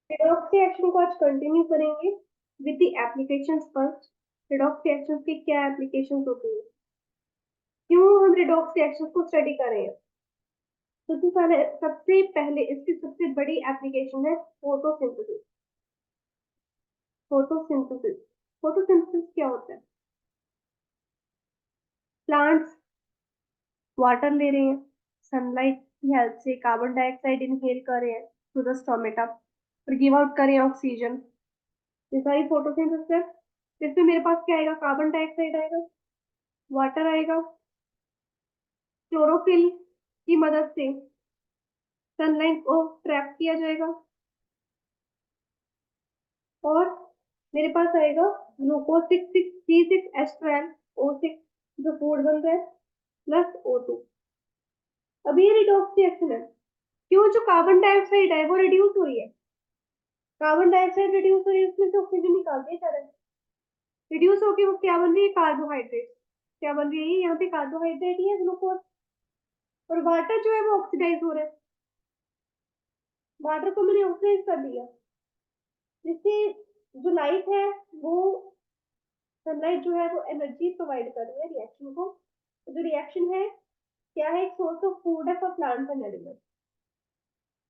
Redox reaction को आज continue करेंगे with the applications first. Redox reactions की क्या एप्लीकेशंस होती है, क्यों हम रिडॉक्स रिएक्शंस को स्टडी कर रहे हैं। सबसे पहले इसकी सबसे बड़ी एप्लीकेशन है फोटोसिंथेसिस। फोटोसिंथेसिस फोटोसिंथेसिस क्या होता है? प्लांट्स वाटर ले रहे हैं, सनलाइट की हेल्प से कार्बन डाइऑक्साइड इनहेल कर रहे हैं थ्रू द स्टोमेटा और गिव आउट कर रहे हैं ऑक्सीजन। ये सारी फोटोसिंथेसिस है। इसमें मेरे पास क्या आएगा? कार्बन डाइऑक्साइड आएगा, वाटर आएगा, क्लोरोफिल की मदद से सनलाइट को ट्रैप किया जाएगा और मेरे पास आएगा ग्लूकोज 6,6,3,6 एस्ट्रल O6 जो फूड बन रहा है प्लस O2। अभी ये रिडॉक्स रिएक्शन है। क्यों? जो कार्बन डाइऑक्साइड है वो रिड्यूस हो रही है। कार्बन डाइऑक्साइड रिड्यूस हो रही है, उसमें से ऑक्सीजन निकाल दिया जा रहा है। रिड्यूस होके वो क्या बन रही है? कार्बोहाइड्रेट। क्या बन रही है? यहाँ पे कार्बोहाइड्रेट ही है, ग्लूकोज। और वाटर जो है वो ऑक्सीडाइज हो रहा है। वाटर को मैंने ऑक्सीडाइज कर दिया, जिससे जो लाइट है वो सनलाइट जो है वो एनर्जी प्रोवाइड कर रही है रिएक्शन को। तो जो रिएक्शन है क्या है? एक सोर्स ऑफ फूड है for plants and animals,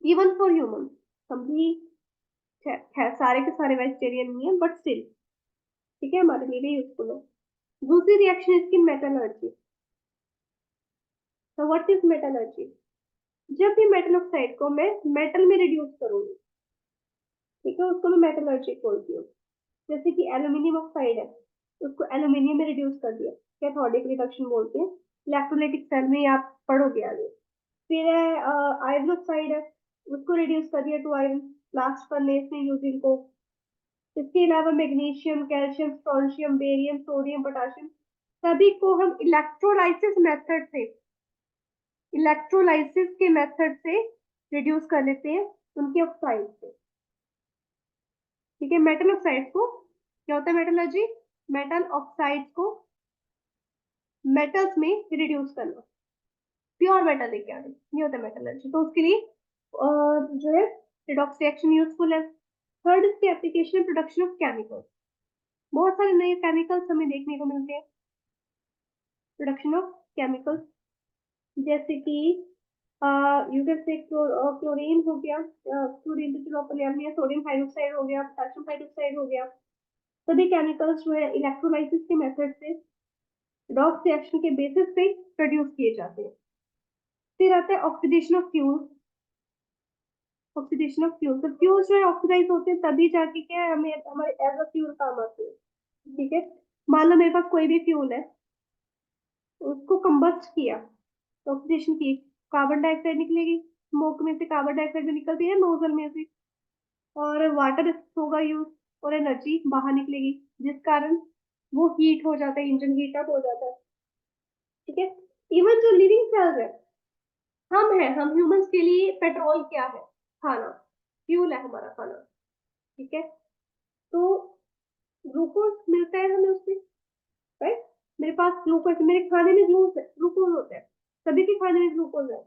even for human. हम भी सारे के सारे वेजिटेरियन नहीं है, बट स्टिल ठीक है, हमारे लिए भी यूजफुल है। दूसरी रिएक्शन है इसकी मेटलर्जी। तो व्हाट इज मेटलर्जी? जब भी मेटल ऑक्साइड को मैं मेटल में रिड्यूस करूंगी, ठीक है, उसको मैं मेटलर्जी बोलती हूँ। जैसे कि एल्यूमिनियम ऑक्साइड है, उसको एल्यूमिनियम में रिड्यूस कर दिया, कैथोडिक रिडक्शन बोलते हैं। इलेक्ट्रोलाइटिक सेल में आप पढ़ोगे आगे। फिर है आयरन ऑक्साइड है, उसको रिड्यूस कर दिया टू आयरन, ब्लास्ट फर्नेस में यूजिंग को। इसके अलावा magnesium, calcium, strontium, barium, sodium, potassium, सभी को हम इलेक्ट्रोलाइसिस के मेथड से रिड्यूस कर लेते हैं उनके ऑक्साइड से। ठीक है, मेटल ऑक्साइड को क्या होता है? मेटलर्जी मेटल ऑक्साइड को मेटल्स में रिड्यूस करना, प्योर मेटल लेके आना, ये होता है मेटलर्जी। तो उसके लिए जो है रिडॉक्स रिएक्शन यूजफुल है। थर्ड इसकी एप्लीकेशन प्रोडक्शन ऑफ केमिकल्स। बहुत सारे नए केमिकल्स हमें देखने को मिलते हैं। प्रोडक्शन ऑफ केमिकल्स जैसे कि यू कैन से क्लोरीन हो गया, क्लोरीन तो चलो अपन याद नहीं है, सोडियम हाइड्रोक्साइड हो गया, पोटेशियम हाइड्रोक्साइड हो गया। सभी केमिकल्स जो है इलेक्ट्रोलाइसिस के मेथड से रिडॉक्स रिएक्शन के बेसिस पे प्रोड्यूस किए जाते हैं। फिर आता है oxidation of fuel. Oxidation of fuel, तो फ्यूल जो है ऑक्सीडाइज होते हैं तभी जाके क्या है, हमें हमारे एज अ फ्यूल काम आते हैं। ठीक है, मान लो मेरे पास कोई भी फ्यूल है, उसको कंबस्ट किया तो ऑक्सीडेशन की, कार्बन डाइऑक्साइड निकलेगी, स्मोक में से कार्बन डाइऑक्साइड भी निकलती है नोजल में से, और वाटर होगा यूज और एनर्जी बाहर निकलेगी, जिस कारण वो हीट हो जाता है, इंजन हीट अप हो जाता है। ठीक है, इवन जो लिविंग सेल्स है, हम हैं, हम ह्यूमंस के लिए पेट्रोल क्या है? खाना, फ्यूल है हमारा खाना। ठीक है, तो ग्लूकोज मिलता है हमें उससे, राइट। मेरे पास ग्लूकोज, मेरे खाने में ग्लूकोज होता है, सभी के खाने में ग्लूकोज है।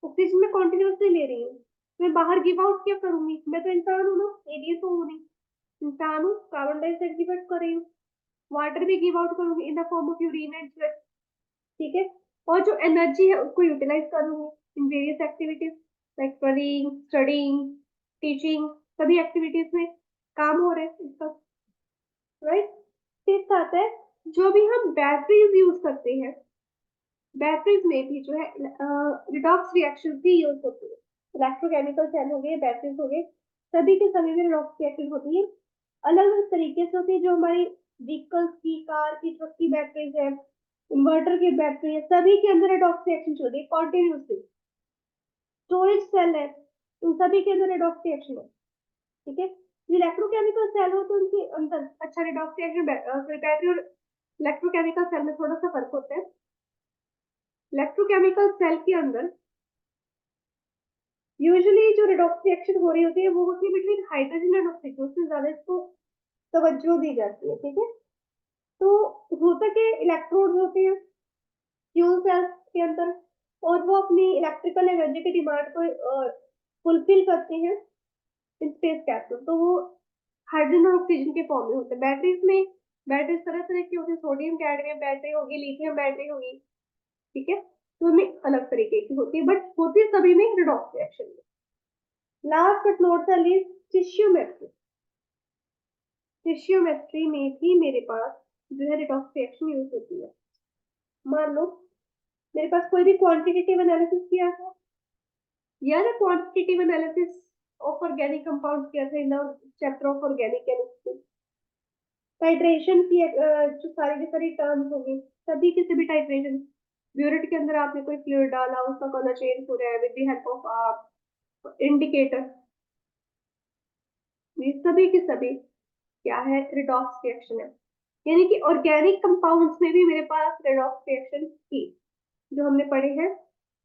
ऑक्सीजन मैं कॉन्टिन्यूसली ले रही हूँ, मैं बाहर गिव आउट क्या करूंगी? मैं तो इंसान हूँ ना, एलियन तो हूँ नहीं, इंसान हूँ, कार्बन डाइऑक्साइड गिव आउट कर रही हूँ, वाटर भी गिव आउट करूंगी in the form of urine and sweat. ठीक है, और जो एनर्जी है उसको यूटिलाइज करूंगी in various activities like studying, teaching, सभी एक्टिविटीज में काम हो रहे हैं इसका, राइट। फिर आता है जो भी हम बैटरीज यूज करते हैं, बैटरीज में भी जो है रिडॉक्स रिएक्शन भी यूज होती है। इलेक्ट्रोकेमिकल सेल हो गए, बैटरीज हो गए, सभी के सभी में रिडॉक्स रिएक्शन होती है। अलग अलग तरीके से होती है। जो हमारी व्हीकल्स की, कार की, ट्रक की बैटरीज है, इन्वर्टर की बैटरी है, सभी के अंदर रिडॉक्स रिएक्शन चल रही है कॉन्टिन्यूसली। स्टोरेज सेल है, उन सभी के अंदर रिडॉक्स रिएक्शन है। ठीक है, इलेक्ट्रोकेमिकल सेल हो तो उनके अंदर अच्छा रिडॉक्स रिएक्शन, बैटरी और इलेक्ट्रोकेमिकल सेल में थोड़ा सा फर्क होता है। इलेक्ट्रोकेमिकल सेल के अंदर यूजुअली जो रिडॉक्स रिएक्शन हो रही होती है वो होती है बिटवीन हाइड्रोजन एंड ऑक्सीजन, उसमें ज्यादा इसको तवज्जो दी जाती है। ठीक है, तो होता क्या, इलेक्ट्रोड होते हैं फ्यूल सेल्स के अंदर, और वो अपनी इलेक्ट्रिकल एनर्जी की डिमांड को फुलफिल करते हैं इन स्पेस कैप्सूल, तो वो हाइड्रोजन और ऑक्सीजन के फॉर्म में होते हैं। बैटरीज में, बैटरीज तरह तरह की होती है, सोडियम कैडमियम बैटरी होगी, लिथियम बैटरी होगी, ठीक है, तो उनमें अलग तरीके की होती है, बट होती है सभी में रिडॉक्स रिएक्शन में। Last but not the least, टिश्यूमेट्री। टिश्यूमेट्री में भी मेरे पास जो है रिडॉक्स रिएक्शन यूज होती है। मान लो मेरे पास कोई भी क्वांटिटेटिव एनालिसिस किया था, या ना quantitative analysis of organic compound किया था in the chapter of organic chemistry. Titration की जो सारी की सारी टर्म्स होंगी, सभी के सभी टाइट्रेशन, ब्यूरेट के अंदर आपने कोई फ्लूइड डाला, उसका कलर चेंज हो रहा है with the help of indicator, ये सभी के सभी क्या है, रिडॉक्स रिएक्शन है। यानी कि ऑर्गेनिक कंपाउंड्स में भी मेरे पास रिडॉक्स रिएक्शन थी, जो हमने पढ़े हैं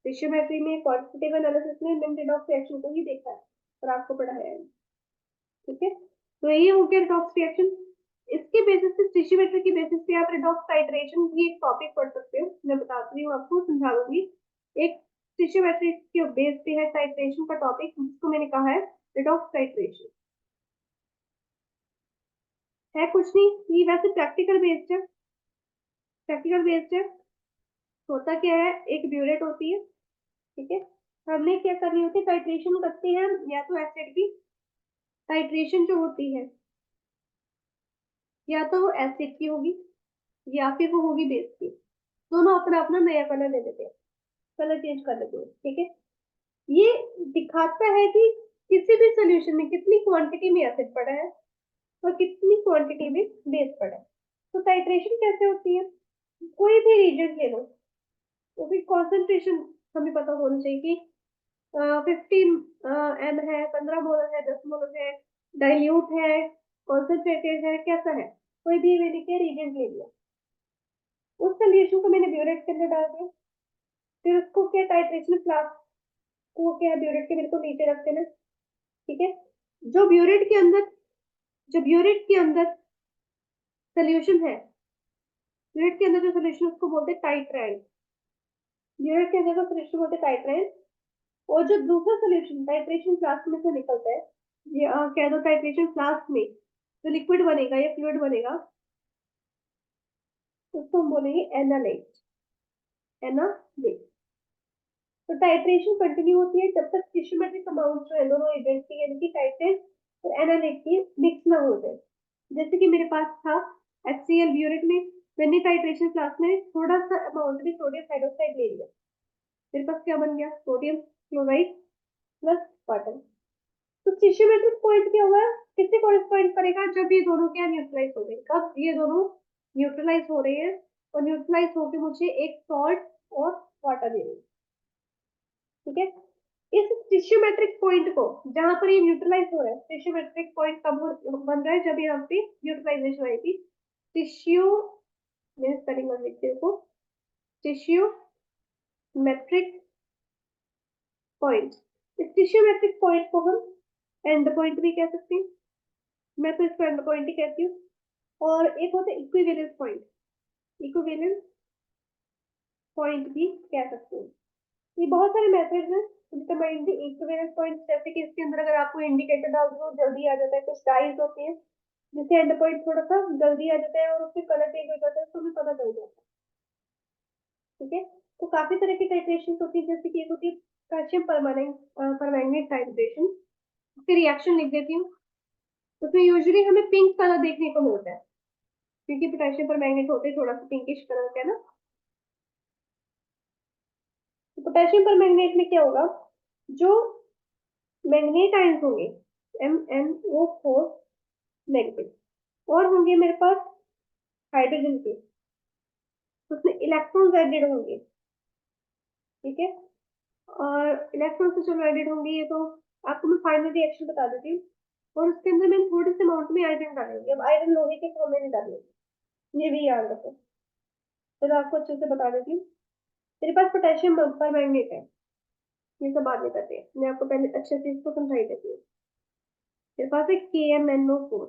टिश्यूमेट्री में, क्वांटिटेटिव एनालिसिस में मैंने रिडॉक्स रिएक्शन को ही देखा है और आपको पढ़ाया है, ठीक है। तो ये हो गया रिडॉक्स रिएक्शन। इसके बेसिस पे, टिश्यूमेट्री की बेसिस पे आप रिडॉक्स टाइट्रेशन भी एक टॉपिक पढ़ सकते हो, मैं बताती हूँ आपको, समझा दूंगी। एक टिश्यूमेट्री के बेस पे है टाइट्रेशन का टॉपिक, जिसको मैंने कहा है रिडॉक्स टाइट्रेशन। है कुछ नहीं, ये वैसे प्रैक्टिकल बेस्ड है, प्रैक्टिकल बेस्ड है। होता क्या है, एक ब्यूरेट होती है, ठीक है, हमने क्या करनी होती है, टाइट्रेशन करते हैं, या तो एसिड की टाइट्रेशन जो होती है, या तो वो एसिड की होगी, या फिर वो होगी बेस की। दोनों अपना अपना नया कलर ले लेते हैं, कलर चेंज कर लेते हैं, ठीक है। ये दिखाता है कि किसी भी सोल्यूशन में कितनी क्वांटिटी में एसिड पड़ा है और कितनी क्वांटिटी में बेस पड़ा है। तो टाइट्रेशन कैसे होती है, कोई भी रीजन ले लो, तो फिर कॉन्सेंट्रेशन हमें पता होना चाहिए कि 15 एम है, 15 मोलर है, 10 मोलर है, डाइल्यूट है, कॉन्सेंट्रेटेड है, कैसा है, कोई भी मैंने क्या रीजन ले लिया, उस सोल्यूशन को मैंने ब्यूरेट के अंदर डाल दिया, फिर उसको क्या टाइट्रेशन फ्लास्क को क्या ब्यूरेट के बिल्कुल नीचे रख देना, ठीक है। जो ब्यूरेट के अंदर, जो ब्यूरेट के अंदर सोल्यूशन है, ब्यूरेट के अंदर जो सोल्यूशन उसको बोलते हैं टाइट्राइल, ब्यूरेट के अंदर का सोल्यूशन बोलते हैं टाइट्राइल। और जो दूसरा सोल्यूशन टाइट्रेशन फ्लास्क में से निकलता है, ये कह दो टाइट्रेशन फ्लास्क में जो लिक्विड बनेगा या फ्लूइड बनेगा, उसको हम बोलेंगे एनालाइट, एनालाइट। तो टाइट्रेशन कंटिन्यू होती है जब तक टिश्यूमेट्रिक अमाउंट जो है दोनों एजेंट की, यानी कि टाइट्रेट और एनालाइट की, मिक्स ना हो जाए। जैसे कि मेरे पास था HCl ब्यूरेट में, मैंने टाइट्रेशन फ्लास्क में थोड़ा सा अमाउंट में सोडियम हाइड्रोक्साइड ले लिया, मेरे पास क्या बन गया, सोडियम क्लोराइड प्लस वाटर। तो टिश्यूमेट्रिक पॉइंट क्या होगा, किससे कॉरेस्पॉन्ड करेगा, जब ये दोनों क्या न्यूट्रलाइज हो गए, कब ये दोनों न्यूट्रलाइज हो रहे हैं, और न्यूट्रलाइज होकर मुझे एक सॉल्ट और वाटर दे रही है, ठीक है। इस टिश्यूमेट्रिक पॉइंट को, जहां पर ये न्यूट्रलाइज हो रहा है, टिश्यूमेट्रिक पॉइंट कब बन रहा है, जब यहाँ पे न्यूट्रलाइजेशन आएगी, टिश्यू, मैं स्पेलिंग में लिखती हूँ, टिश्यू मेट्रिक पॉइंट। इस टिश्यूमेट्रिक पॉइंट को हम एंड पॉइंट भी कह सकते हैं, मैं तो इसको एंड पॉइंट ही कहती हूँ। और एक होता है इक्विवेलेंस पॉइंट, इक्विवेलेंस पॉइंट भी कह सकते हैं। ये बहुत सारे मेथड्स हैं डिटरमाइन द इक्विवेलेंस पॉइंट, जैसे कि इसके अंदर अगर आपको इंडिकेटर डाल दो जल्दी आ जाता है, कुछ डाइज होते हैं जिससे एंड पॉइंट थोड़ा सा जल्दी आ जाता है और उसके कलर चेंज हो जाता है, तो हमें पता चल जाता है, ठीक है। तो काफी तरह की टाइट्रेशन होती है, जैसे कि एक होती है कैल्शियम परमैंगनेट टाइट्रेशन, उसकी रिएक्शन लिख देती हूँ। उसमें यूजुअली हमें पिंक कलर देखने को मिलता है, क्योंकि पोटेशियम परमैंगनेट होते हैं थोड़ा सा पिंकिश कलर का, है ना। तो पोटेशियम परमैंगनेट में क्या होगा, जो मैग्नेट आयंस होंगे MnO4 नेगेटिव, और होंगे मेरे पास हाइड्रोजन के, तो उसमें इलेक्ट्रॉन्स एडेड होंगे, ठीक है। और इलेक्ट्रॉन से चलो एडेड होंगे, ये तो आपको मैं फाइनल रिएक्शन बता देती हूँ। और उसके अंदर मैंने थोड़े से अमाउंट में आयरन डालेंगे, अब आयरन लोहे के फॉर्म में नहीं डालेंगे, ये भी याद रखो। चलो आपको अच्छे से बता देती हूँ। मेरे पास पोटेशियम पर मैग्नेट है, ये सब बाद में करते हैं, मैं आपको पहले अच्छे से इसको समझाई देती हूँ। मेरे पास है KMnO4,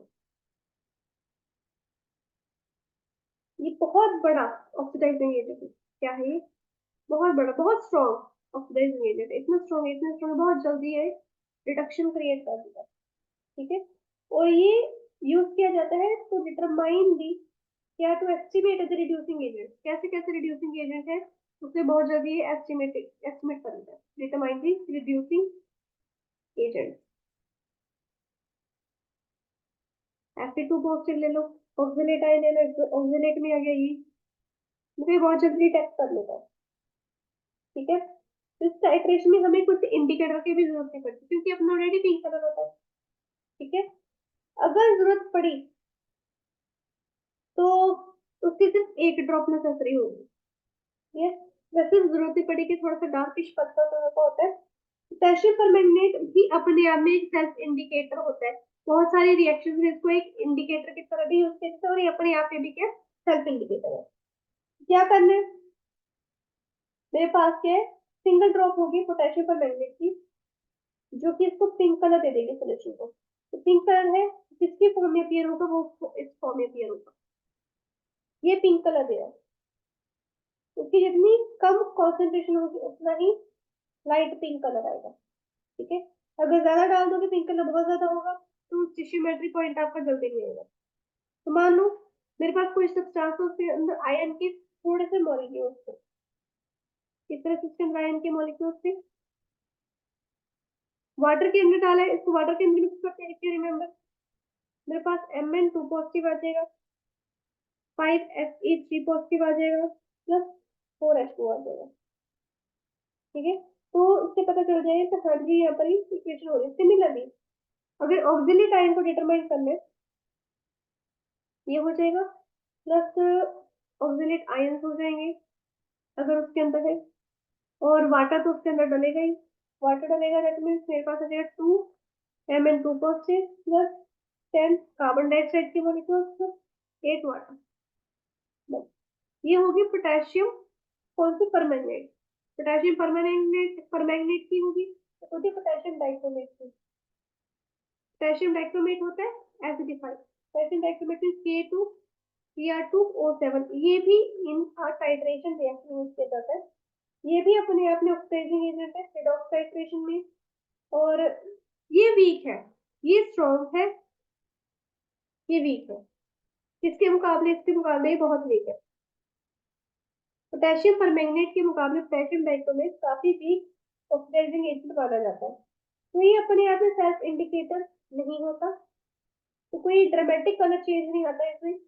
ये बहुत बड़ा ऑक्सीडाइजिंग एजेंट है। क्या है ये, बहुत बड़ा, बहुत स्ट्रॉन्ग ऑक्सीडाइजिंग एजेंट है, इतना स्ट्रॉन्ग है, इतना स्ट्रॉन्ग, बहुत जल्दी है रिडक्शन क्रिएट कर देगा। ठीक है। और ये यूज किया जाता है टू डिटरमाइन दी, क्या to estimate the reducing agent, कैसे कैसे रिड्यूसिंग एजेंट है उसे बहुत जल्दी एस्टिमेट कर लेता है, determine the reducing agent. Fe2 positive ले लो, ऑक्सीलेट आयन ले लो, ऑक्सीलेट में आ गया ये, मुझे बहुत जल्दी टेस्ट कर लेता है। ठीक है, तो इस टाइट्रेशन में हमें कुछ इंडिकेटर की भी जरूरत नहीं पड़ती क्योंकि अपना ऑलरेडी पिंक कलर होता है। ठीक है, अगर जरूरत पड़ी तो उसकी सिर्फ एक ड्रॉप नेसेसरी होगी। ये वैसे जरूरत ही पड़ी कि थोड़ा सा डार्किश पत्ता कलर का होता है। पोटेशियम परमैंगनेट भी अपने आप में एक सेल्फ इंडिकेटर होता है, बहुत सारी रिएक्शन में इसको एक इंडिकेटर की तरह भी यूज करते हैं और ये अपने आप में भी क्या सेल्फ इंडिकेटर है। क्या करना है, मेरे पास क्या है, सिंगल ड्रॉप होगी पोटेशियम परमैंगनेट की जो कि इसको पिंक कलर दे देगी सोल्यूशन को। तो पिंक कलर है, जिसकी फॉर्म में अपीयर होगा वो इस फॉर्म में अपीयर होगा, ये पिंक कलर दे रहा है। उसकी जितनी कम कॉन्सेंट्रेशन होगी उतना ही लाइट पिंक कलर आएगा। ठीक है, अगर ज्यादा डाल दोगे पिंक कलर बहुत ज्यादा होगा तो स्टिशियोमेट्री पॉइंट आपका जल्दी नहीं आएगा। तो मान लो मेरे पास कोई सब्सटेंस है उसके अंदर आयन के थोड़े से मॉलिक्यूल्स थे, इस तरह से इसके अंदर आयन के मॉलिक्यूल्स थे, वाटर के अंदर डाला है, इसको वाटर के अंदर मिक्स करते हैं, इफ यू रिमेंबर मेरे पास Mn2 पॉजिटिव आ जाएगा, 5Fe3 पॉजिटिव आ जाएगा, प्लस 4H2 आ जाएगा। ठीक है, तो इससे पता चल जाएगा कि हाँ जी यहाँ पर इक्वेशन हो रही है। सिमिलरली अगर ऑक्सिलिक आयन को डिटरमाइन करना है, ये हो जाएगा प्लस ऑक्सिलेट आयंस हो जाएंगे अगर उसके अंदर है, और वाटर तो उसके अंदर डलेगा ही, वाटर डलेगा दैट मीन्स मेरे पास आ जाएगा 2Mn2 positive plus 10 carbon dioxide के मॉलिक्यूल्स प्लस 8 वाटर। ये होगी पोटेशियम कौन सी परमैंगनेट, पोटेशियम परमैंगनेट परमैंगनेट की होगी तो होती है पोटेशियम डाइक्रोमेट की। पोटेशियम डाइक्रोमेट होता है acidified, potassium dichromate means Cr2O7, ये भी इन टाइट्रेशन रिएक्शन यूज किया जाता है। ये भी अपने आप में ऑक्सीडाइजिंग एजेंट है रिडॉक्स टाइट्रेशन में, और ये वीक है, ये स्ट्रॉन्ग है, ये वीक है, इसके मुकाबले ये बहुत वीक है। पोटेशियम परमैंगनेट के मुकाबले पोटेशियम डाइक्रोमेट काफी वीक ऑक्सीडाइजिंग एजेंट माना जाता है। तो ये अपने आप में सेल्फ इंडिकेटर नहीं होता, तो कोई ड्रामेटिक कलर चेंज नहीं आता इसमें।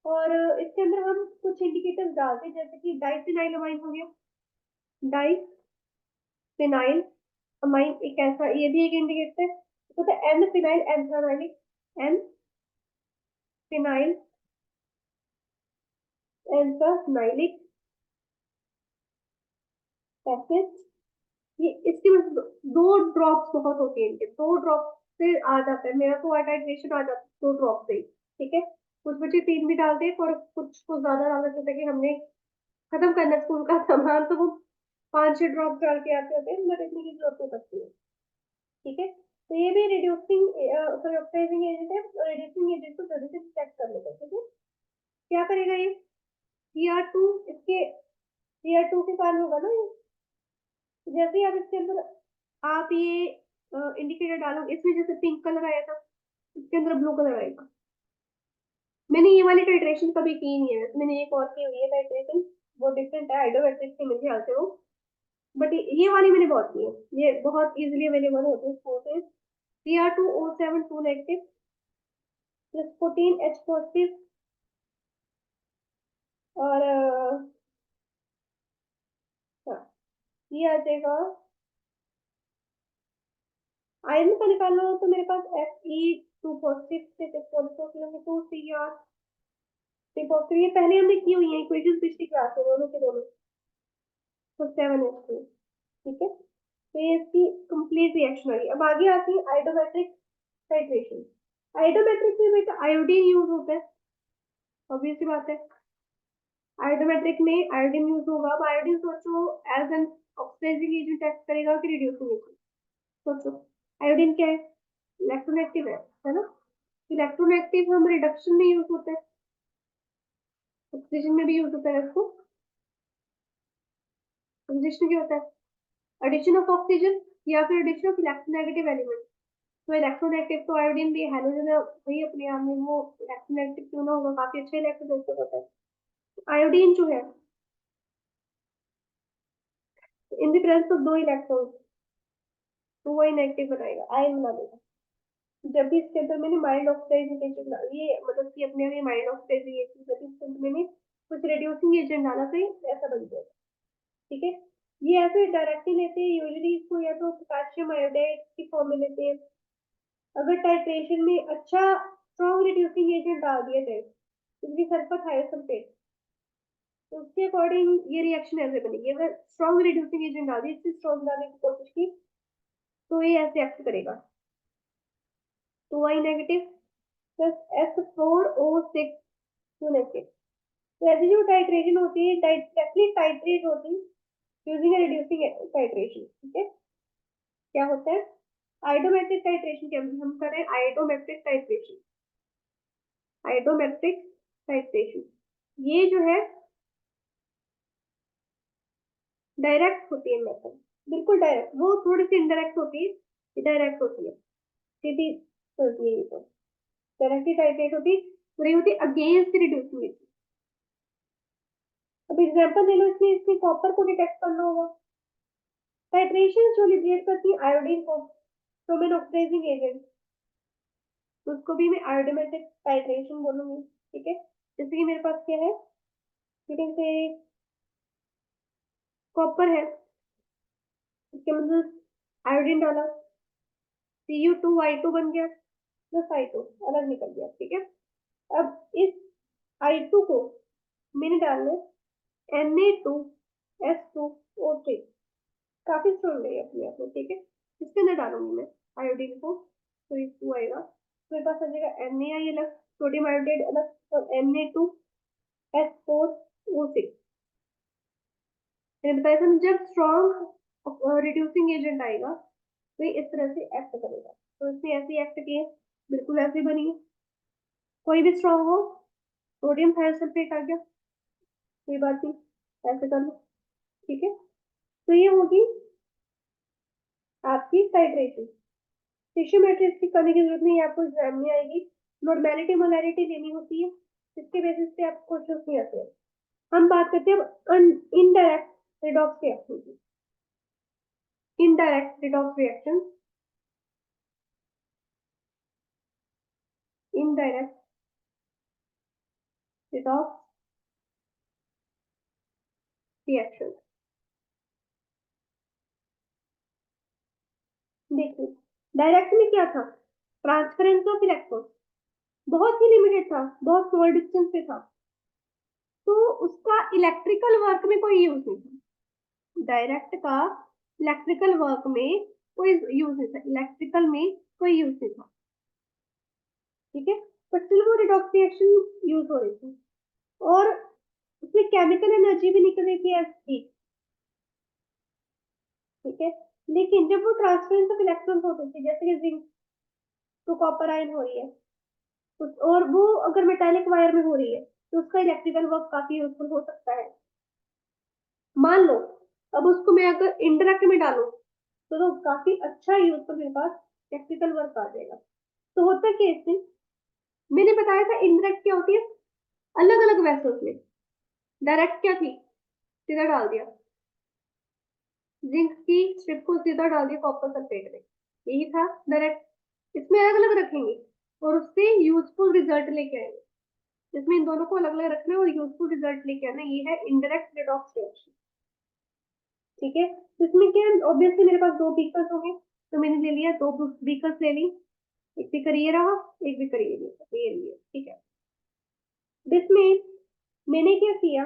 और इसके अंदर हम कुछ इंडिकेटर्स डालते हैं जैसे कि डाइफिनाइल अमाइन हो गया, डाइफिनाइल अमाइन एक ऐसा, ये भी एक इंडिकेटर है। तो N phenyl anthranilic, N phenyl anthranilic acid, ये इसकी वजह से दो ड्रॉप्स बहुत होते हैं इनके, दो ड्रॉप से आ जाता है, मेरा तो हाइड्रेशन आ जाता है दो ड्रॉप से ही। ठीक है, कुछ बच्चे तीन भी डालते हैं और कुछ को ज्यादा डालना चाहते हैं कि हमने खत्म करना स्कूल का सामान, तो वो 5-6 ड्रॉप डाल के आते होते हैं, बट इतनी की जरूरत नहीं पड़ती है। ठीक है, तो ये भी रिड्यूसिंग सॉरी ऑक्सीडाइजिंग एजेंट है, और रिड्यूसिंग एजेंट को जल्दी से डिटेक्ट कर लेते हैं। ठीक है, क्या करेगा ये Cr2, इसके Cr2 के कारण होगा ना ये, जैसे ही आप इसके अंदर आप ये इंडिकेटर डालोगे, इसमें जैसे पिंक कलर आया था इसके अंदर ब्लू कलर आएगा। मैंने ये वाली टाइट्रेशन कभी की नहीं है, मैंने एक और की हुई है टाइट्रेशन, वो डिफरेंट है, हाइड्रोमेट्रिक की मेरे ख्याल से वो, बट ये वाली मैंने बहुत की है, ये बहुत इजीली अवेलेबल होती है स्टोर से। Cr2O7 2 negative plus 14H positive, और हाँ, ये आ जाएगा। आयरन का निकालना हो तो मेरे पास Fe2 पॉजिटिव से 2 पॉजिटिव, ये पहले हमने की हुई है इक्वेशन पिछली क्लास में, दोनों के दोनों, तो 7H2। ठीक है, तो ये इसकी कंप्लीट रिएक्शन आ गई। अब आगे आती है आइडोमेट्रिक टाइट्रेशन। आइडोमेट्रिक में बेटा आयोडीन यूज होता है, ऑब्वियस सी बात है, आयोडोमेट्रिक में आयोडीन यूज होगा। अब आयोडीन सोचो as an oxidising agent act करेगा कि रिड्यूसिंग एजेंट, सोचो आयोडीन क्या है, इलेक्ट्रोनेगेटिव है ना, इलेक्ट्रोनेगेटिव हम रिडक्शन में यूज होता है, ऑक्सीजन में भी यूज होता है इसको। ऑक्सीडेशन क्या होता है, एडिशन ऑफ ऑक्सीजन या फिर एडिशन ऑफ इलेक्ट्रोनेगेटिव एलिमेंट, तो इलेक्ट्रोनेगेटिव तो आयोडीन भी हैलोजन है वही अपने आप में, वो इलेक्ट्रोनेगेटिव क्यों ना होगा, काफी अच्छा इलेक्ट्रोनेगेटिव होता है आयोडीन जो है। इन द प्रेजेंस ऑफ दो इलेक्ट्रॉन तो वही नेगेटिव बनाएगा, आयन बना देगा। जब भी इसके अंदर मैंने माइल्ड ऑक्सीडाइजिंग एजेंट डाला, ये मतलब कि अपने आप माइल्ड ऑक्सीडाइजिंग एजेंट, जब इसके अंदर मैंने कुछ रिड्यूसिंग एजेंट डाला तो ये ऐसा बन जाएगा। ठीक है, ये ऐसे डायरेक्टली लेते हैं यूजुअली इसको, या तो पोटेशियम आयोडाइड की फॉर्म में लेते हैं। अगर टाइट्रेशन में अच्छा स्ट्रॉन्ग रिड्यूसिंग एजेंट डाल दिया जाए, जैसे सल्फर थायोसल्फेट, तो उसके अकॉर्डिंग ये रिएक्शन ऐसे बनेगी। अगर स्ट्रॉन्ग रिड्यूसिंग एजेंट डाल दी, इससे स्ट्रॉन्ग डालने की कोशिश की, तो ये ऐसे एक्ट करेगा। तो Y negative plus S4O6 negative. तो ऐसी जो टाइट्रेशन होती है, डायरेक्टली टाइट्रेट होती है यूजिंग रिड्यूसिंग टाइट्रेशन। ठीक है, क्या होता है आइडोमेट्रिक टाइट्रेशन के हम कर रहे हैं, आइडोमेट्रिक टाइट्रेशन। आइडोमेट्रिक टाइट्रेशन ये जो है डायरेक्ट होती है मेथड, बिल्कुल डायरेक्ट। वो थोड़ी सी इनडायरेक्ट होती है, ये डायरेक्ट होती है, सीधी होती है। ये तो डायरेक्टली टाइट्रेट होती पूरी होती अगेंस्ट रिड्यूसिंग एजेंट। अब एग्जांपल ले लो, इसमें इसमें कॉपर को डिटेक्ट करना होगा। टाइट्रेशन जो लिबरेट करती है आयोडीन को फ्रॉम एन ऑक्सीडाइजिंग एजेंट, उसको भी मैं आयोडोमेट्रिक टाइट्रेशन बोलूंगी। ठीक है, जैसे कि मेरे पास क्या है, ठीक है, कॉपर है, इसके मतलब आयोडीन डाला, Cu2 I2 बन गया, प्लस I2 अलग निकल गया। ठीक है, अब इस I2 को मैंने डालना है Na2S2O3, काफी स्ट्रॉन्ग है अपने आप में। ठीक है, इसके अंदर डालूंगी मैं आयोडीन को, तो ये 2 आएगा, तो मेरे पास आ जाएगा Na अलग, सोडियम आयोडाइड अलग, और Na2S4O6। मैंने बताया था जब स्ट्रॉन्ग रिड्यूसिंग एजेंट आएगा तो ये इस तरह से एक्ट करेगा। तो इसने ऐसे एक्ट किए, बिल्कुल ऐसे बनी है। कोई भी स्ट्रॉन्ग हो, सोडियम थायोसल्फेट आ गया, कोई बात नहीं, ऐसे कर लो। ठीक है, तो ये होगी आपकी टाइट्रेशन। टिश्यूमेट्री इसकी करने की जरूरत नहीं है, आपको एग्जाम में आएगी। नॉर्मेलिटी मोलैरिटी लेनी होती है, इसके बेसिस पे आपको क्वेश्चन नहीं आते हैं। हम बात करते हैं इनडायरेक्ट रिडॉक्स रिएक्शन की। Indirect redox reaction, indirect redox reaction. देखिए, डायरेक्ट में क्या था, ट्रांसफरेंस ऑफ इलेक्ट्रॉन बहुत ही लिमिटेड था, बहुत स्मॉल डिस्टेंस पे था, तो उसका इलेक्ट्रिकल वर्क में कोई यूज नहीं था। डायरेक्ट का इलेक्ट्रिकल वर्क में कोई यूज नहीं था, इलेक्ट्रिकल में कोई यूज नहीं था। ठीक है, पर स्टिल वो रिडॉक्स रिएक्शन यूज हो रही थी, और उसमें केमिकल एनर्जी भी निकल रही थी एज हीट। ठीक है, लेकिन जब वो ट्रांसफरेंस ऑफ इलेक्ट्रॉन्स होते थे, जैसे कि जिंक तो कॉपर आयन हो रही है, और वो अगर मेटालिक वायर में हो रही है, तो उसका इलेक्ट्रिकल वर्क काफी यूजफुल हो सकता है। मान लो अब उसको मैं अगर इंडायरेक्ट में डालूं, तो काफी अच्छा यूजफुल मेरे पास इलेक्ट्रिकल वर्क आ जाएगा। तो होता क्या है इसमें, मैंने बताया था इंडायरेक्ट क्या होती है, अलग अलग वेसल्स में। डायरेक्ट क्या थी, सीधा डाल दिया, जिंक की स्ट्रिप को सीधा डाल दिया कॉपर सल्फेट में, यही था डायरेक्ट। इसमें अलग अलग रखेंगे और उससे यूजफुल रिजल्ट लेके आएंगे। इसमें इन दोनों को अलग अलग रखना है और यूजफुल रिजल्ट लेके आना, ये है इनडायरेक्ट रिडॉक्स रिएक्शन। ठीक है, तो इसमें क्या है, ऑब्वियसली मेरे पास दो बीकर्स होंगे, तो मैंने ले लिया दो बीकर्स ले ली, एक बीकर ये रहा, एक बीकर ये लिया। ठीक है, इसमें मैंने क्या किया,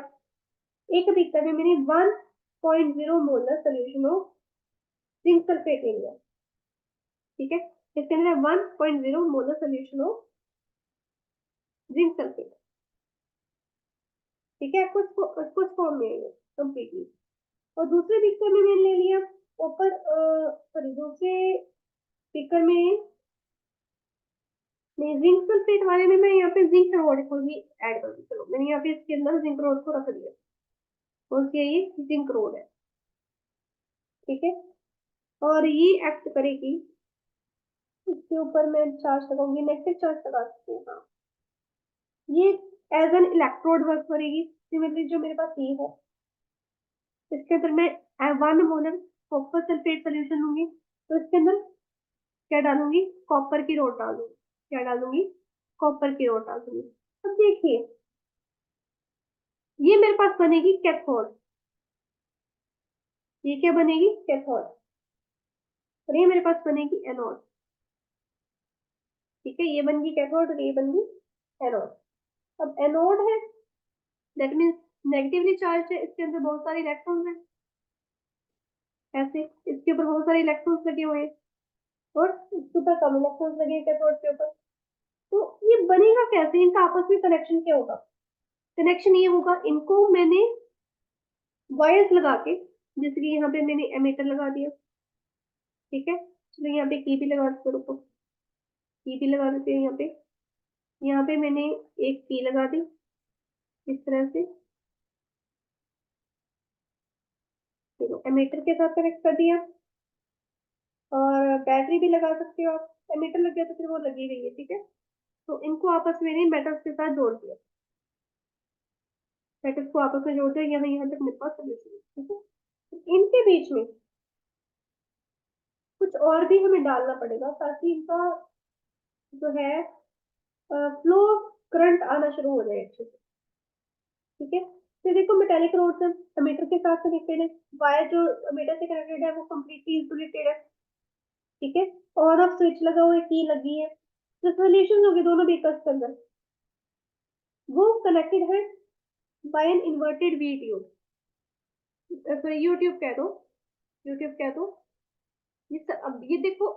एक बीकर में मैंने 1.0 molar solution of zinc sulphate ले लिया। ठीक है, इसके अंदर 1.0 molar solution of zinc sulphate. ठीक है, कुछ फॉर्म में है कंप्लीटली। और दूसरे बीकर में मैंने ले लिया ऊपर, सॉरी, दूसरे बीकर में नहीं, जिंक सल्फेट वाले में मैं यहाँ पे जिंक रोड को भी ऐड कर दूँ। चलो मैंने यहाँ पे इसके अंदर जिंक रोड को रख दिया, और क्या ये जिंक रोड है। ठीक है, और ये एक्ट करेगी इसके ऊपर मैं चार्ज लगाऊंगी, नेगेटिव चार्ज लगा सकती हूँ। हाँ, ये एज एन इलेक्ट्रोड वर्क करेगी। सिमिलरली जो मेरे पास ये है, इसके अंदर मैं 1 मोलर कॉपर सल्फेट सोल्यूशन लूंगी, तो इसके अंदर क्या डालूंगी, कॉपर की रोड डालूंगी। क्या डालूंगी, कॉपर की रोड डालूंगी। अब देखिए, ये मेरे पास बनेगी कैथोड। ये क्या बनेगी, कैथोड। और ये मेरे पास बनेगी एनोड। ठीक है, ये बन गई कैथोड और ये बन गई एनोड। अब एनोड है, दैट मीन्स नेगेटिवली चार्ज है, इसके अंदर बहुत सारे इलेक्ट्रॉन्स हैं। ऐसे इसके ऊपर बहुत सारे इलेक्ट्रॉन्स लगे हुए हैं और इसके ऊपर कम इलेक्ट्रॉन्स लगे हैं कैथोड के ऊपर। तो ये बनेगा कैसे, इनका आपस में कनेक्शन क्या होगा। कनेक्शन ये होगा, इनको मैंने वायर्स लगा के, जैसे कि यहाँ पे मैंने एमीटर लगा दिया। ठीक है, चलो यहाँ पे की भी लगा देते, रुको, की भी लगा देते हैं यहाँ पे। यहाँ पे मैंने एक की लगा दी इस तरह से, देखो एमीटर के साथ कनेक्ट कर दिया। और बैटरी भी लगा सकते हो आप, एमीटर लग गया तो फिर वो लगी गई है। ठीक है, तो इनको आपस में मैंने मेटल्स के साथ जोड़ दिया, मेटल्स को आपस में जोड़ दिया, यहाँ यहाँ तक मेरे पास सोल्यूशन है। ठीक है, तो इनके बीच में कुछ और भी हमें डालना पड़ेगा ताकि इनका जो है फ्लो, करंट आना शुरू हो जाए अच्छे से। ठीक है, तो देखो मेटेलिक रोड एमीटर के साथ कनेक्टेड है, वायर जो एमीटर से कनेक्टेड है वो कम्प्लीटली इंसुलेटेड है। ठीक है, ऑन ऑफ स्विच लगा हुआ है, की लगी है। जो सोल्यूशन होगी दोनों बेकर्स के अंदर, वो कनेक्टेड है by an inverted V tube, sorry U tube कह दो, यूट्यूब कह दो। अब ये देखो,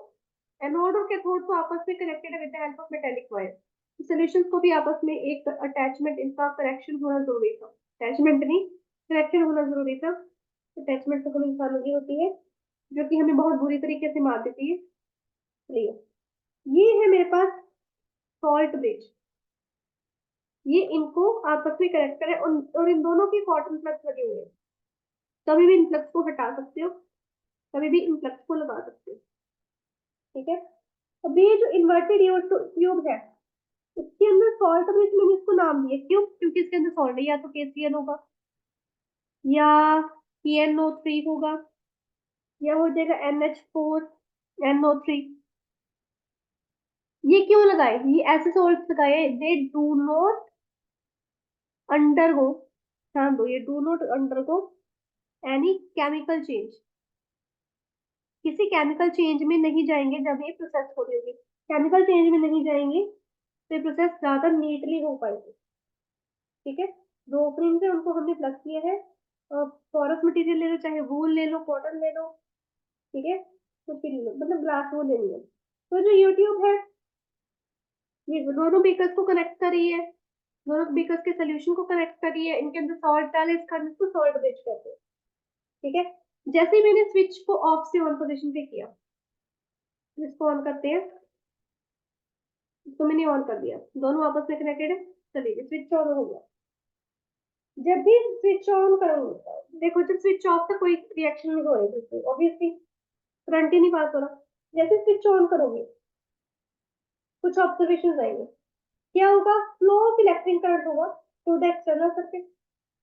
एनोड और कैथोड तो आपस में कनेक्टेड है with the help of metallic wire. Solutions को भी आपस में एक अटैचमेंट, इनका कनेक्शन होना जरूरी था। अटैचमेंट नहीं, कनेक्शन होना जरूरी था। अटैचमेंट तो हम इंसानों की होती है, जो कि हमें बहुत बुरी तरीके से मार देती है। चलिए, ये है मेरे पास सॉल्ट ब्रिज, ये इनको आपस में कनेक्ट करे और इन दोनों की कॉटन प्लग्स लगे हुए हैं। कभी भी इन प्लग्स को हटा सकते हो, कभी भी इन प्लग्स को लगा सकते हो। ठीक है, अब ये जो इन्वर्टेड ट्यूब है, इसके अंदर सॉल्ट ब्रिज, मैंने इसको नाम दिया क्यों, क्योंकि इसके अंदर सॉल्ट है, या तो KCl होगा या PnO3 होगा, या हो जाएगा NH4NO3। ये क्यों लगाए, ये ऐसे सॉल्ट लगाए, दे डू नॉट अंडरगो, ध्यान दो, ये do not undergo any chemical change, किसी केमिकल चेंज में नहीं जाएंगे जब ये प्रोसेस हो रही होगी। केमिकल चेंज में नहीं जाएंगे तो ये प्रोसेस ज्यादा नीटली हो पाएगी। ठीक है, दो फ्रेम्स है, उनको हमने प्लग किया है। फॉरस मटेरियल ले लो, चाहे वूल ले लो, कॉटन ले लो। ठीक है, कुछ भी ले लो, मतलब ग्लास वो लेनी है। तो जो यूट्यूब है, ये दोनों बीकर्स को कनेक्ट कर रही है, दोनों बीकर्स के सोल्यूशन को कनेक्ट कर रही है, इनके अंदर सॉल्ट डाले, इसको सॉल्ट ब्रिज कहते हैं। ठीक है, जैसे ही मैंने स्विच को ऑफ से ऑन पोजीशन पे किया, इसको ऑन करते हैं, इसको मैंने ऑन कर दिया, दोनों आपस में कनेक्टेड है। चलिए, स्विच ऑन हो गया। जब भी स्विच ऑन करूंगी, देखो जब स्विच ऑफ था कोई रिएक्शन नहीं हो रही थी, ऑब्वियसली करंट ही नहीं पास हो रहा। जैसे स्विच ऑन करोगे, कुछ ऑब्जर्वेशन आएंगे। क्या होगा, फ्लो ऑफ इलेक्ट्रिक करंट होगा to the external circuit.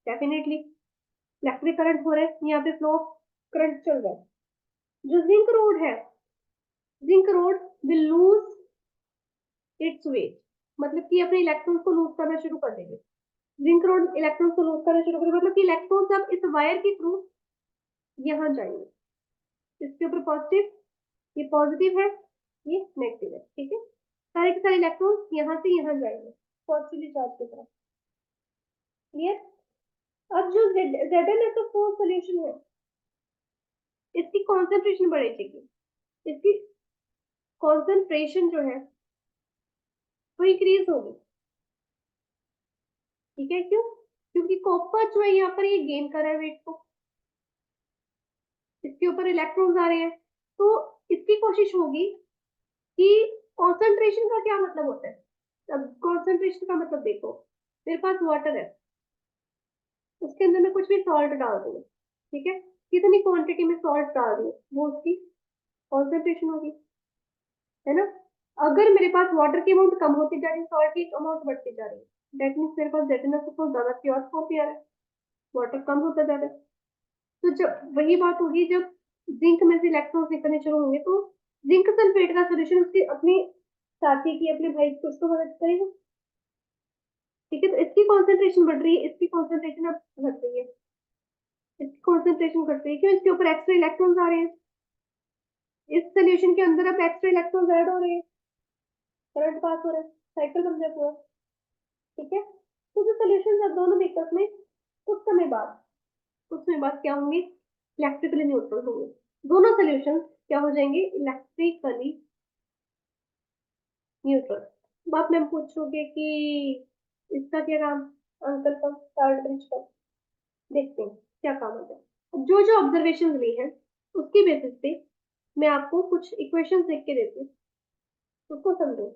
Definitely electric current हो रहा है, यहाँ पे फ्लो ऑफ करंट चल रहा है। जो जिंक रोड है, zinc road will lose its weight, मतलब कि अपने इलेक्ट्रॉन्स को लूज करना शुरू कर देंगे। जिंक रोड इलेक्ट्रॉन्स को लूज करना शुरू करेगा, मतलब कि इलेक्ट्रॉन्स अब इस वायर के थ्रू यहाँ जाएंगे। इसके ऊपर पॉजिटिव, ये पॉजिटिव है, ये नेगेटिव है। ठीक है, सारे के सारे इलेक्ट्रॉन्स यहाँ से यहाँ जाएंगे पॉजिटिवली चार्ज की तरफ। क्लियर। अब जो ZnSO4 सोल्यूशन है, इसकी कॉन्सेंट्रेशन बढ़ेगी, इसकी कॉन्सेंट्रेशन जो है वो इंक्रीज होगी। ठीक है, क्यों, क्योंकि कॉपर जो है यहाँ पर ये गेन कर रहा है वेट को, इसके ऊपर इलेक्ट्रॉन्स आ रहे हैं, तो इसकी कोशिश होगी कि कॉन्सेंट्रेशन का क्या मतलब होता है। अब कॉन्सेंट्रेशन का मतलब देखो, मेरे पास वाटर है, उसके अंदर मैं कुछ भी सॉल्ट डाल दूँ, ठीक है, कितनी क्वांटिटी में सॉल्ट डाल दूँ वो उसकी कॉन्सेंट्रेशन होगी, है ना। अगर मेरे पास वाटर की अमाउंट कम होती जा रही है, सॉल्ट की अमाउंट बढ़ती जा रही है, दैट मीन्स मेरे पास Z ज्यादा प्योर फॉर्म पे आ रहा है, वाटर कम होता जा रहा है। तो जब वही बात होगी, जब जिंक में से इलेक्ट्रॉन्स निकलने शुरू होंगे, तो जिंक सल्फेट का सोल्यूशन उसके अपने साथी की, अपने भाई को, उसको मदद करेगा। ठीक है, तो इसकी कॉन्सेंट्रेशन बढ़ रही है, इसकी कॉन्सेंट्रेशन अब घट रही है, इसकी कॉन्सेंट्रेशन घट रही है, क्यों? इसके ऊपर एक्स्ट्रा इलेक्ट्रॉन्स आ रहे हैं, इस सोल्यूशन के अंदर अब एक्स्ट्रा इलेक्ट्रॉन्स ऐड हो रहे हैं, करंट पास हो रहा है, साइकिल बन जाए पूरा। ठीक है, तो जो सोल्यूशन अब दोनों मेकर्स में कुछ समय बाद क्या होंगे? इलेक्ट्रिकली न्यूट्रल होंगे। दोनों सोल्यूशन क्या हो जाएंगे? Electrically neutral. अब आप मैम पूछोगे कि इसका क्या काम, अंकल का कार्ड ब्रिज का, देखते हैं क्या काम होता है। जो जो ऑब्जर्वेशन ली है उसकी बेसिस पे मैं आपको कुछ इक्वेशन लिख के देती हूँ, उसको समझो।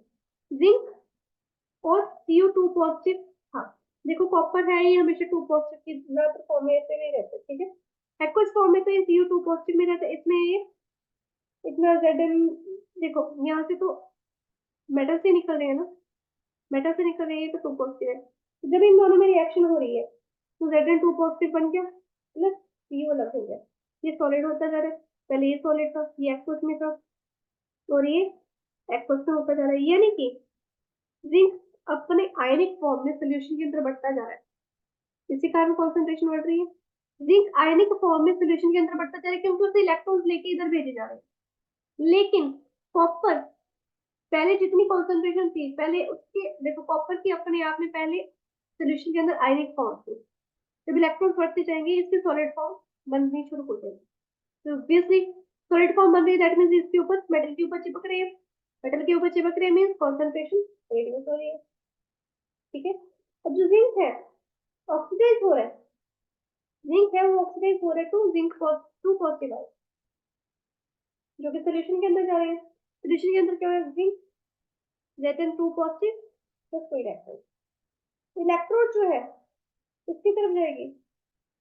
जिंक और CO2 पॉजिटिव, हाँ देखो कॉपर है, ये हमेशा 2 पॉजिटिव की ज्यादातर फॉर्म में ऐसे नहीं रहते। ठीक है, कुछ फॉर्म में तो ये CO2 पॉजिटिव में रहता है, इसमें ये इतना Zn, देखो यहाँ से तो मेटल से निकल रहे हैं ना, मेटल से निकल रही है तो 2 पॉजिटिव है, तो जब इन दोनों में रिएक्शन हो रही है तो Zn 2 पॉजिटिव बन गया, प्लस CO अलग हो गया, ये सॉलिड होता जा रहा है। पहले ये सॉलिड था, ये एक्वस में था, और ये एक्वस में होता जा रहा है, यानी कि जिंक अपने आयनिक फॉर्म में सोल्यूशन के अंदर बढ़ता जा रहा है, इसी कारण कॉन्सेंट्रेशन बढ़ रही है। जिंक आयनिक फॉर्म में सोल्यूशन के अंदर बढ़ता जा रहा है क्योंकि उसे इलेक्ट्रॉन्स लेके इधर भेजे जा रहे हैं। लेकिन कॉपर पहले जितनी कॉन्सेंट्रेशन थी, पहले उसके देखो कॉपर की अपने आप में पहले सोल्यूशन के अंदर आयनिक फॉर्म थी, जब इलेक्ट्रॉन्स बढ़ते जाएंगे इसके सॉलिड फॉर्म बननी शुरू हो जाएगी, तो ऑब्वियसली सॉलिड फॉर्म बन रही है, दैट मींस इसके ऊपर मेटल के ऊपर चिपक रहे हैं, मेटल के ऊपर चिपक रहे हैं मींस कॉन्सेंट्रेशन रिड्यूस हो रही है। ठीक है, अब जो जिंक है ऑक्सीडाइज हो रहा है, जिंक है वो ऑक्सीडाइज हो रहा है टू जिंक 2 पॉजिटिव आयन, जो कि सोल्यूशन के अंदर जा रहे हैं। सोल्यूशन के अंदर क्या है? जिंक Zn 2 पॉजिटिव प्लस कोई इलेक्ट्रॉन, इलेक्ट्रोड जो है इसकी तरफ जाएगी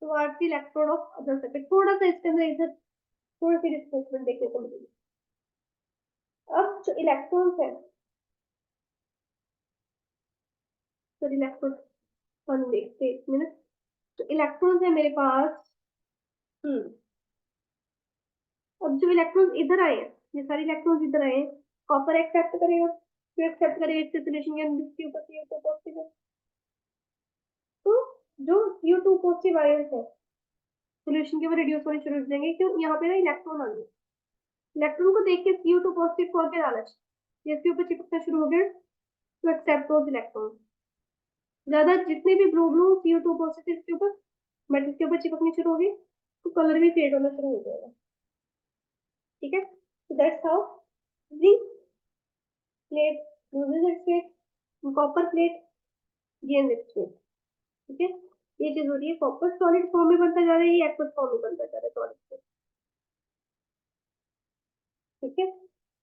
towards the electrode of other circuit. थोड़ा सा इसके अंदर इधर थोड़ी सी डिस्प्लेसमेंट देखने को मिलेगी। अब जो इलेक्ट्रॉन्स है, सॉरी इलेक्ट्रोड हम देखते हैं 1 मिनट। तो इलेक्ट्रॉन्स है मेरे पास, हम्म अब जो इलेक्ट्रॉन्स इधर आए हैं, ये सारे इलेक्ट्रॉन्स इधर आए हैं, कॉपर एक्सेप्ट करेगा, तो एक्सेप्ट करेगा इसके सोल्यूशन के अंदर इसके ऊपर CO2 पॉजिटिव है, तो जो CO2 पॉजिटिव आयन है सोल्यूशन के ऊपर रिड्यूस होने शुरू हो जाएंगे, क्यों? यहाँ पे ना इलेक्ट्रॉन आ गए, इलेक्ट्रॉन को देख के CO2 पॉजिटिव को आगे डाला, ये इसके ऊपर चिपकना शुरू हो गया, तो एक्सेप्ट दोज इलेक्ट्रॉन। ज्यादा जितने भी ब्लू ब्लू CO2 पॉजिटिव के ऊपर मेटल के ऊपर चिपकनी शुरू होगी, तो कलर भी फेड होना शुरू हो जाएगा। ठीक है, so that's how zinc plate loses its weight, copper plate gains its weight। ठीक है, ये चीज हो रही है, कॉपर सॉलिड फॉर्म में बनता जा रहा है, ये एक्वस फॉर्म में बनता जा रहा है सॉलिड से। ठीक है,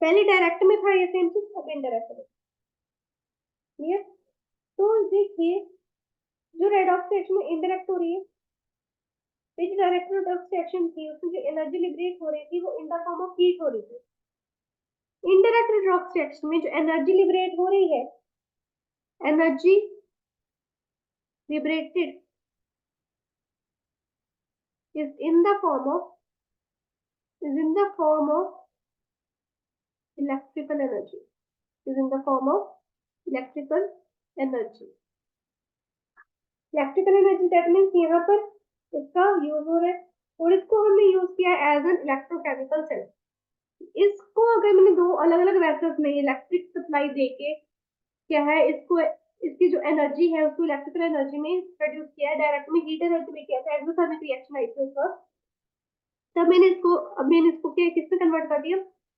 पहले डायरेक्ट में था ये सेम चीज, अब इनडायरेक्ट में। क्लियर? तो देखिए जो रेडॉक्स रिएक्शन में इनडायरेक्ट हो रही है, जो डायरेक्ट रेडॉक्स रिएक्शन थी उसमें जो एनर्जी लिबरेट हो रही थी वो in the form of heat हो रही थी। इनडायरेक्ट रेडॉक्स रिएक्शन में जो एनर्जी लिबरेट हो रही है, energy liberated is in the form of electrical energy, is in the form of electrical energy। Electrical energy that means यहाँ पर इसका यूज हो रहा है, और इसको हमने यूज किया एज एन इलेक्ट्रोकेमिकल सेल। इसको अगर मैंने 2 अलग अलग वेसल्स में इलेक्ट्रिक सप्लाई देके क्या है, इसको इसकी जो एनर्जी है उसको इलेक्ट्रिकल एनर्जी में प्रोड्यूस किया है, डायरेक्ट में हीट एनर्जी में किया था, एक्सोथर्मिक रिएक्शन आई थी उस वक्त, तब मैंने इसको क्या किससे कन्वर्ट कर दिया?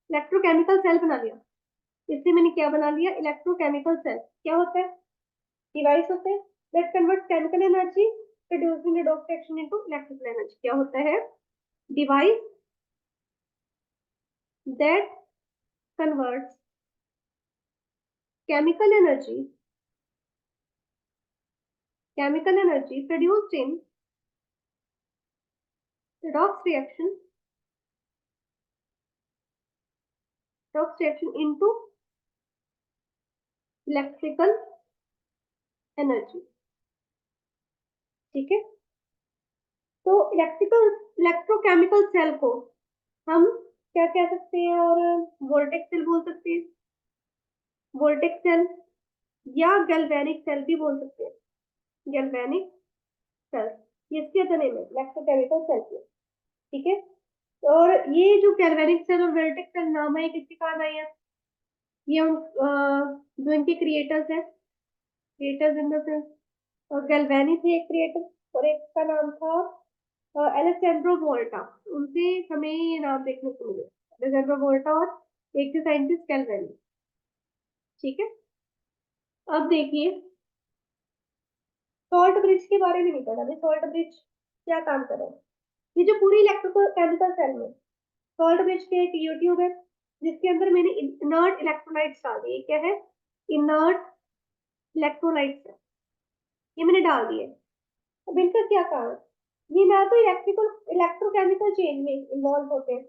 इलेक्ट्रोकेमिकल सेल बना लिया। इससे मैंने क्या बना लिया? Electrochemical cell. क्या होता है? डिवाइस होते हैं that converts chemical energy producing redox reaction into electrical energy। क्या होता है? Device that converts chemical energy produced in redox reaction into electrical energy. ठीक है, तो इलेक्ट्रोकेमिकल सेल को हम क्या कह सकते हैं, और वोल्टेक सेल बोल सकते हैं, वोल्टेक सेल, या गैल्वेनिक सेल भी बोल सकते हैं, गैल्वेनिक सेल, ये इसके अदर नेम है इलेक्ट्रोकेमिकल सेल के। ठीक है, और ये जो गैल्वेनिक सेल और वोल्टेक सेल नाम है, ये किसके कारण आई है? ये जो इनके क्रिएटर्स हैं, क्रिएटर्स इन द सेंस, और गैल्वेनी थे एक क्रिएटर, और एक का नाम था एलेसेंड्रो वोल्टा। उनसे हमें ये नाम देखने को मिले, एलेसेंड्रो वोल्टा, और एक थे साइंटिस्ट गैल्वेनी। ठीक है, अब देखिए सॉल्ट ब्रिज के बारे में नहीं पता अभी, सॉल्ट ब्रिज क्या काम कर रहा है। ये जो पूरी इलेक्ट्रोकेमिकल सेल में सॉल्ट ब्रिज के एक यूट्यूब है, जिसके अंदर मैंने इनर्ट इलेक्ट्रोलाइट्स डाल दिए। क्या है? इनर्ट इलेक्ट्रोलाइट्स है, ये मैंने डाल दिए। अब इनका क्या काम है? ये ना तो इलेक्ट्रोकेमिकल चेंज में इन्वॉल्व होते हैं,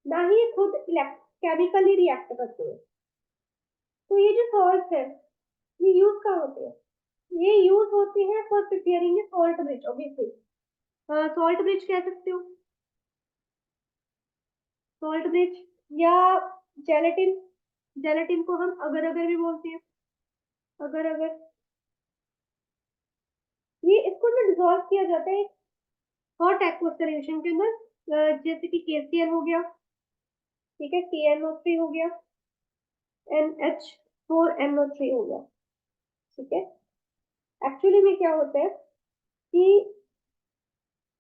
ना ही ये खुद केमिकली रिएक्ट करते हैं। तो ये जो सॉल्ट है, ये यूज कहाँ होते हैं? ये यूज होते हैं for preparing salt bridge, obviously. Salt bridge कह सकते हो, सॉल्ट ब्रिज, या जेलेटिन, जेलेटिन को हम अगर अगर भी बोलते हैं, अगर अगर। ये इसको ना डिसॉल्व किया जाता है हॉट एक्वा सॉल्यूशन के अंदर, जैसे कि KCl हो गया, ठीक है, KNO3 हो गया, NH4NO3 हो गया। ठीक है, एक्चुअली में क्या होता है कि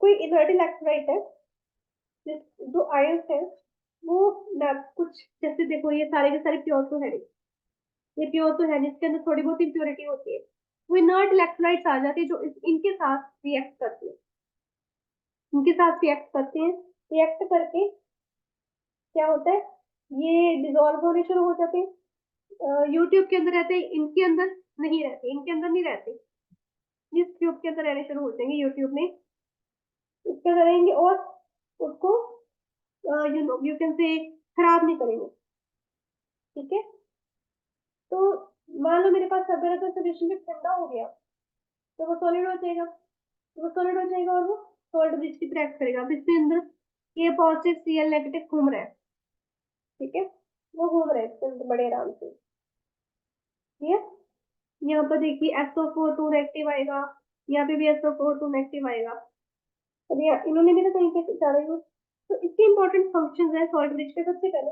कोई इनर्ट इलेक्ट्रोलाइट है, जो आयंस है वो ना कुछ, जैसे देखो ये सारे के सारे प्योर तो है नहीं, ये प्योर तो है नहीं, इसके अंदर थोड़ी बहुत इम्प्योरिटी होती है। वो इनर्ट इलेक्ट्रोलाइट्स आ जाती है जो इनके साथ रिएक्ट करती है, इनके साथ रिएक्ट करते हैं, रिएक्ट करके क्या होता है, ये डिजोल्व होने शुरू हो जाते हैं। यूट्यूब के अंदर रहते हैं, इनके अंदर नहीं रहते, इनके अंदर नहीं रहते, इस ट्यूब के अंदर रहने शुरू हो जाएंगे यूट्यूब में, इसका करेंगे, और उसको यू कैन से खराब नहीं करेंगे। ठीक है, तो मान लो मेरे पास अगर अगर सोल्यूशन में ठंडा हो गया, तो वो सॉलिड हो जाएगा, तो वो सॉलिड हो जाएगा, और वो सॉल्ट ब्रिज की तरह act करेगा। अब इसके अंदर ये पॉजिटिव Cl नेगेटिव घूम रहा है, ठीक है, वो घूम रहा है इसके अंदर बड़े आराम से। ठीक है, यहाँ पर देखिए SO4 2 नेगेटिव आएगा, यहाँ पे भी SO4 2 नेगेटिव आएगा। अब यहाँ इन्होंने भी तो कहीं पे डाला ही, तो इसके इंपॉर्टेंट फंक्शंस है सॉल्ट ब्रिज के। सबसे पहले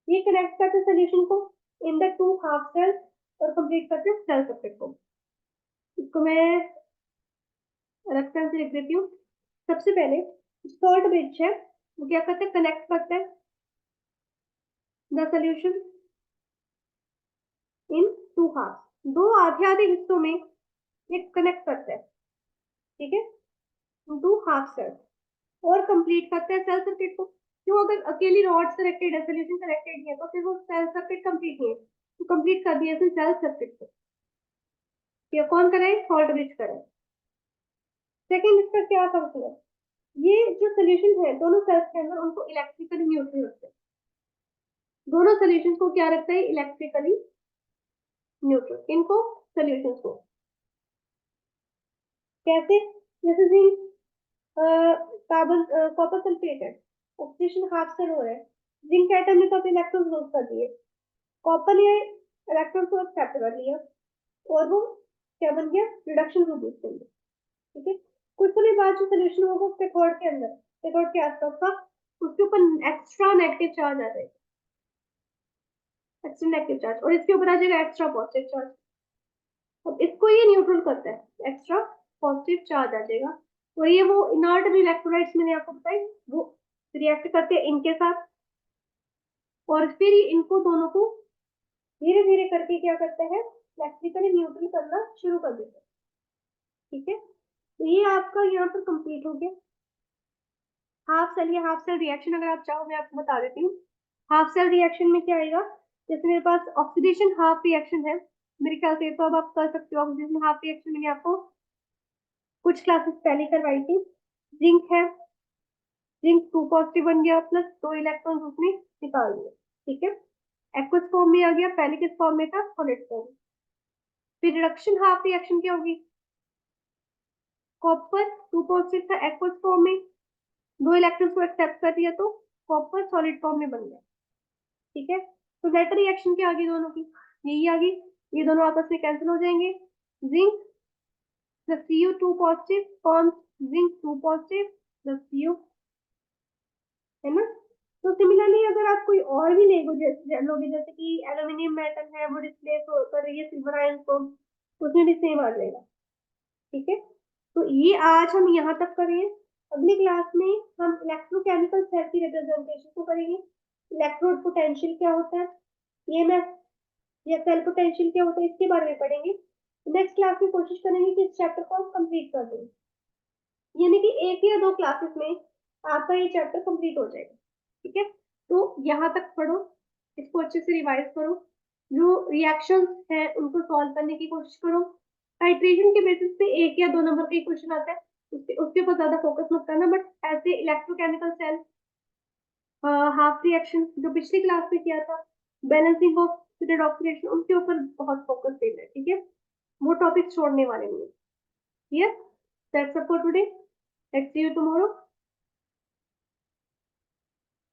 ये कनेक्ट करते हैं सोल्यूशन को in the two half cells, और कंप्लीट करते हैं सेल सर्किट को। इसको मैं रेफरेंस लिख देती हूँ। सबसे पहले सॉल्ट ब्रिज है, वो क्या करते हैं, कनेक्ट करते हैं the solution in two half, दो आधे आधे हिस्सों में ये कनेक्ट करते हैं। ठीक है, टू हाफ सेल्स, और कंप्लीट करते हैं सेल सर्किट को। क्यों? अगर अकेली रॉड कनेक्टेड है, सोल्यूशन कनेक्टेड नहीं है, तो फिर वो सेल सर्किट कंप्लीट नहीं है, तो कंप्लीट कर दिया फिर सेल सर्किट को। ये कौन करे? सॉल्ट ब्रिज करे। सेकंड, इसका क्या फंक्शन है? ये जो सोल्यूशन है दोनों सेल्स के अंदर, उनको इलेक्ट्रिकली न्यूट्रल रखते हैं। दोनों सोल्यूशन को क्या रखता है? इलेक्ट्रिकली न्यूट्रल, इनको सोल्यूशन को। कैसे? जैसे जिंक, कार्बन, कॉपर सल्फेट है, ऑक्सीडेशन हाफ से हो रहा है, जिंक एटम ने तो अपने इलेक्ट्रॉन लूज कर दिए, कॉपर ने इलेक्ट्रॉन को एक्सेप्ट कर लिया, और वो क्या बन गया? रिडक्शन ग्रुप उसके अंदर। ठीक है, कुछ समय बाद जो सोल्यूशन होगा कैथोड के अंदर, कैथोड के आसपास का, उसके ऊपर एक्स्ट्रा नेगेटिव चार्ज आ जाएगा, एक्स्ट्रा नेगेटिव चार्ज, और इसके ऊपर आ जाएगा एक्स्ट्रा पॉजिटिव चार्ज। अब इसको ये न्यूट्रल करता है, एक्स्ट्रा पॉजिटिव चार्ज आ जाएगा, और ये वो इनर्ट भी इलेक्ट्रोलाइट्स मैंने आपको बताई, वो रिएक्ट करते हैं इनके साथ, और फिर इनको दोनों को धीरे धीरे करके क्या करते हैं? इलेक्ट्रिकली न्यूट्रल करना शुरू कर देते हैं। ठीक है, तो ये आपका यहाँ पर कंप्लीट हो गया हाफ सेल। ये हाफ सेल रिएक्शन अगर आप चाहो मैं आपको बता देती हूँ। हाफ सेल रिएक्शन में क्या आएगा? जैसे मेरे पास ऑक्सीडेशन हाफ रिएक्शन है, मेरे ख्याल से तो अब आप कर सकते हो। ऑक्सीडेशन हाफ रिएक्शन मैंने आपको कुछ क्लासेस पहले करवाई थी। जिंक है, जिंक 2 पॉजिटिव बन गया, प्लस 2 इलेक्ट्रॉन उसने निकाल दिए। ठीक है, एक्वस फॉर्म में आ गया, पहले किस फॉर्म में था, सॉलिड फॉर्म। फिर रिडक्शन हाफ रिएक्शन क्या होगी, कॉपर 2 पॉजिटिव था एक्वस फॉर्म में, 2 इलेक्ट्रॉन्स को एक्सेप्ट कर दिया तो कॉपर सॉलिड फॉर्म में बन गया। ठीक है, तो नेट रिएक्शन क्या आ गई दोनों की, यही आ गई, ये दोनों आपस में कैंसिल हो जाएंगे। Zinc the Cu2 positive forms zinc 2 positive the Cu, है ना। तो सिमिलरली अगर आप कोई और भी लोगे जैसे कि एल्यूमिनियम मेटल है वो डिस्प्लेस कर रही है सिल्वर आयन को, उसमें भी सेम आ जाएगा। ठीक है, तो ये आज हम यहाँ तक करेंगे। अगली क्लास में हम इलेक्ट्रोकेमिकल सेल की रिप्रेजेंटेशन को करेंगे। इलेक्ट्रोड पोटेंशियल क्या होता है, ईएमएफ या सेल पोटेंशियल क्या होता है, इसके बारे में पढ़ेंगे। नेक्स्ट क्लास में कोशिश करेंगे कि इस चैप्टर को हम कंप्लीट कर दें, यानी कि 1 या 2 क्लासेस में आपका ये चैप्टर कंप्लीट हो जाएगा। ठीक है, तो यहाँ तक पढ़ो, इसको अच्छे से रिवाइज करो, जो रिएक्शंस हैं उनको सॉल्व करने की कोशिश करो। टाइट्रेशन के बेसिस पे 1 या 2 नंबर का क्वेश्चन आता है, उसके ऊपर ज्यादा फोकस मत करना, बट ऐसे इलेक्ट्रोकेमिकल सेल हाफ रिएक्शन जो पिछली क्लास में किया था, बैलेंसिंग ऑफ रेडॉक्स रिएक्शन, उनके ऊपर बहुत फोकस देना है। ठीक है, वो टॉपिक छोड़ने वाले नहीं है। Yes, that's all for today. Let's see you tomorrow.